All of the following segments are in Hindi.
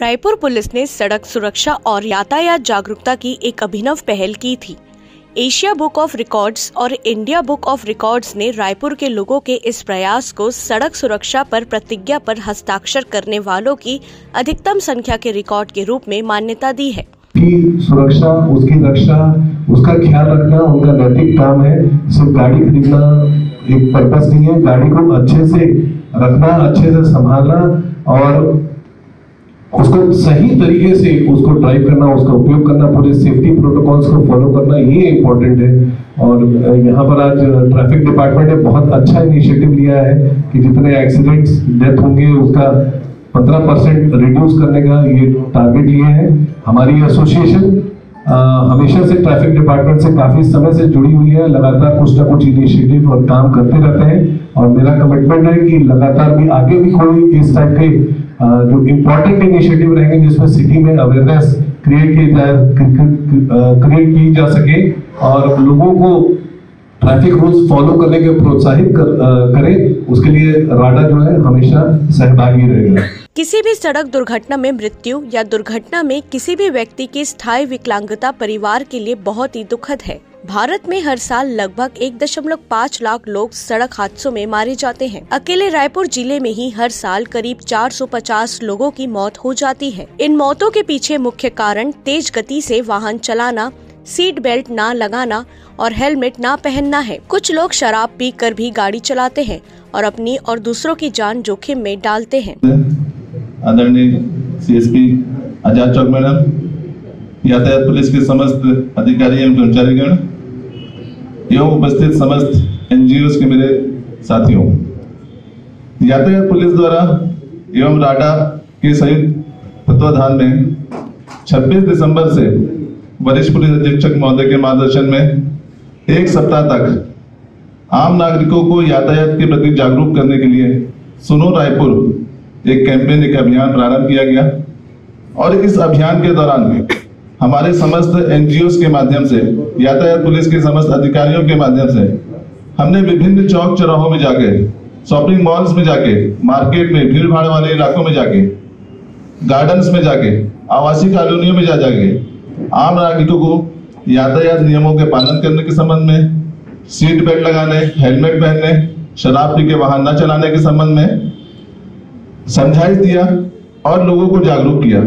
रायपुर पुलिस ने सड़क सुरक्षा और यातायात जागरूकता की एक अभिनव पहल की थी। एशिया बुक ऑफ रिकॉर्ड्स और इंडिया बुक ऑफ रिकॉर्ड्स ने रायपुर के लोगों के इस प्रयास को सड़क सुरक्षा पर प्रतिज्ञा पर हस्ताक्षर करने वालों की अधिकतम संख्या के रिकॉर्ड के रूप में मान्यता दी है। की सुरक्षा, उसकी रक्षा, उसका ख्याल रखना उनका नैतिक काम है। सिर्फ गाड़ी खरीदना एक पर्पस नहीं है, गाड़ी को अच्छे से रखना, अच्छे से संभालना और उसको सही तरीके से उसको ड्राइव करना, उसका उपयोग करना, पूरे सेफ्टी प्रोटोकॉल्स को फॉलो करना, ये इम्पोर्टेंट है। और यहाँ पर आज ट्रैफिक डिपार्टमेंट ने बहुत अच्छा इनिशिएटिव लिया है कि जितने एक्सीडेंट्स, डेथ होंगे उसका 15% रिड्यूस करने का ये टारगेट लिए हैं। हमारी एसोसिएशन हमेशा से ट्रैफिक डिपार्टमेंट से काफी समय से जुड़ी हुई है, लगातार कुछ ना कुछ इनिशिएटिव और काम करते रहते हैं और मेरा कमिटमेंट है कि लगातार भी आगे भी कोई इस टाइप के जो इम्पोर्टेंट इनिशिएटिव रहेंगे जिसमें सिटी में अवेयरनेस क्रिएट की जा सके और लोगों को ट्रैफिक रूल्स फॉलो करने के प्रोत्साहित करें, उसके लिए राडा जो है हमेशा सहभागी रहेगा। किसी भी सड़क दुर्घटना में मृत्यु या दुर्घटना में किसी भी व्यक्ति की स्थायी विकलांगता परिवार के लिए बहुत ही दुखद है। भारत में हर साल लगभग 1.5 लाख लोग सड़क हादसों में मारे जाते हैं। अकेले रायपुर जिले में ही हर साल करीब 450 लोगों की मौत हो जाती है। इन मौतों के पीछे मुख्य कारण तेज गति से वाहन चलाना, सीट बेल्ट ना लगाना और हेलमेट ना पहनना है। कुछ लोग शराब पीकर भी गाड़ी चलाते हैं और अपनी और दूसरों की जान जोखिम में डालते हैं। आदरणीय सीएसपी आजाद चौक मैडम, यातायात पुलिस के समस्त अधिकारी एवं कर्मचारीगण एवं उपस्थित समस्त एनजीओ के मेरे साथियों, यातायात पुलिस द्वारा एवं राडा के संयुक्त तत्वाधान में 26 दिसंबर से वरिष्ठ पुलिस अधीक्षक महोदय के मार्गदर्शन में एक सप्ताह तक आम नागरिकों को यातायात के प्रति जागरूक करने के लिए सुनो रायपुर एक कैंपेन, एक अभियान प्रारंभ किया गया और इस अभियान के दौरान हमारे समस्त एनजीओस के माध्यम से, यातायात पुलिस के समस्त अधिकारियों के माध्यम से हमने विभिन्न चौक चौराहों में जाके, शॉपिंग मॉल्स में जाके, मार्केट में, भीड़ भाड़ वाले इलाकों में जाके, गार्डन्स में जाके, आवासीय कॉलोनियों में जाके आम नागरिकों को यातायात नियमों के पालन करने के संबंध में, सीट बेल्ट लगाने, हेलमेट पहनने, शराब पी के वाहन न चलाने के संबंध में समझाइश दिया और लोगों को जागरूक किया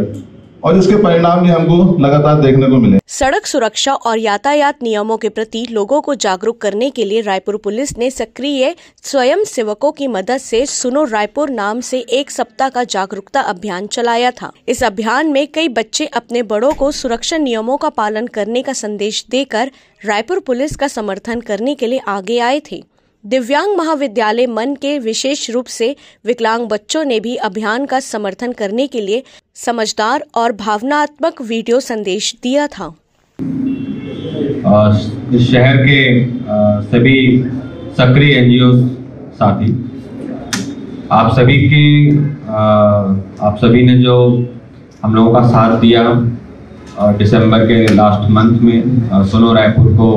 और इसके परिणाम भी हमको लगातार देखने को मिले। सड़क सुरक्षा और यातायात नियमों के प्रति लोगों को जागरूक करने के लिए रायपुर पुलिस ने सक्रिय स्वयं सेवकों की मदद से सुनो रायपुर नाम से एक सप्ताह का जागरूकता अभियान चलाया था। इस अभियान में कई बच्चे अपने बड़ों को सुरक्षा नियमों का पालन करने का संदेश देकर रायपुर पुलिस का समर्थन करने के लिए आगे आए थे। दिव्यांग महाविद्यालय मन के विशेष रूप से विकलांग बच्चों ने भी अभियान का समर्थन करने के लिए समझदार और भावनात्मक वीडियो संदेश दिया था। इस शहर के सभी सक्रिय एनजीओ साथी, आप सभी ने जो हम लोगों का साथ दिया दिसंबर के लास्ट मंथ में सुनो रायपुर को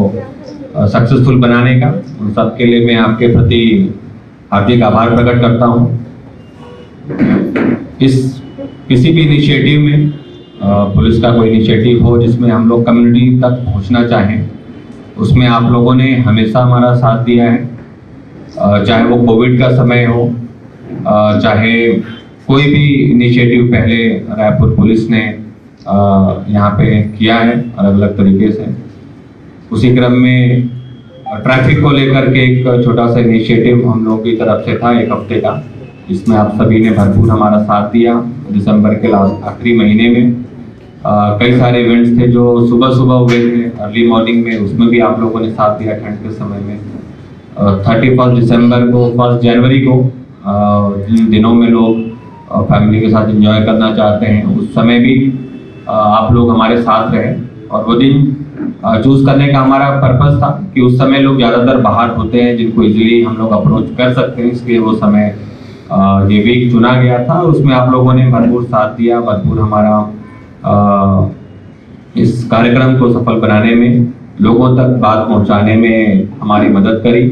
सक्सेसफुल बनाने का, उन सब के लिए मैं आपके प्रति हार्दिक आभार प्रकट करता हूं। किसी भी इनिशिएटिव में पुलिस का कोई इनिशिएटिव हो जिसमें हम लोग कम्युनिटी तक पहुंचना चाहें, उसमें आप लोगों ने हमेशा हमारा साथ दिया है, चाहे वो कोविड का समय हो, चाहे कोई भी इनिशिएटिव पहले रायपुर पुलिस ने यहाँ पे किया है अलग अलग तरीके से। उसी क्रम में ट्रैफिक को लेकर के एक छोटा सा इनिशिएटिव हम लोगों की तरफ से था, एक हफ्ते का, जिसमें आप सभी ने भरपूर हमारा साथ दिया। दिसंबर के आखिरी महीने में कई सारे इवेंट्स थे जो सुबह हुए थे अर्ली मॉर्निंग में, उसमें भी आप लोगों ने साथ दिया ठंड के समय में। 31 दिसंबर को, 1 जनवरी को, जिन दिनों में लोग फैमिली के साथ एंजॉय करना चाहते हैं, उस समय भी आप लोग हमारे साथ रहे और वो दिन चूज करने का हमारा पर्पस था कि उस समय लोग ज़्यादातर बाहर होते हैं जिनको इजीली हम लोग अप्रोच कर सकते हैं, इसलिए वो समय ये वीक चुना गया था। उसमें आप लोगों ने भरपूर साथ दिया, भरपूर हमारा इस कार्यक्रम को सफल बनाने में, लोगों तक बात पहुंचाने में हमारी मदद करी।